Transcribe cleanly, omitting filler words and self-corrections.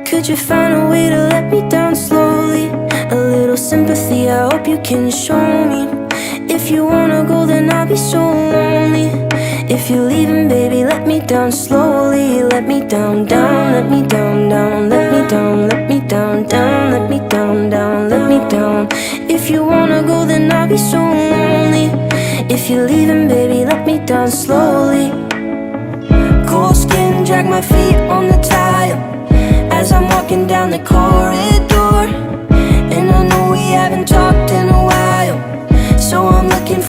Could you find a way to let me down slowly? A little sympathy, I hope you can show me. If you wanna go, then I'll be so lonely. If you're leaving, baby, let me down slowly. Let me down, down, let me down, down. Let me down, let me down, down. Let me down, down, let me down. If you wanna go, then I'll be so lonely. If you're leaving, baby, let me down slowly. Cold skin, drag my feet on the tile as I'm walking down the corridor.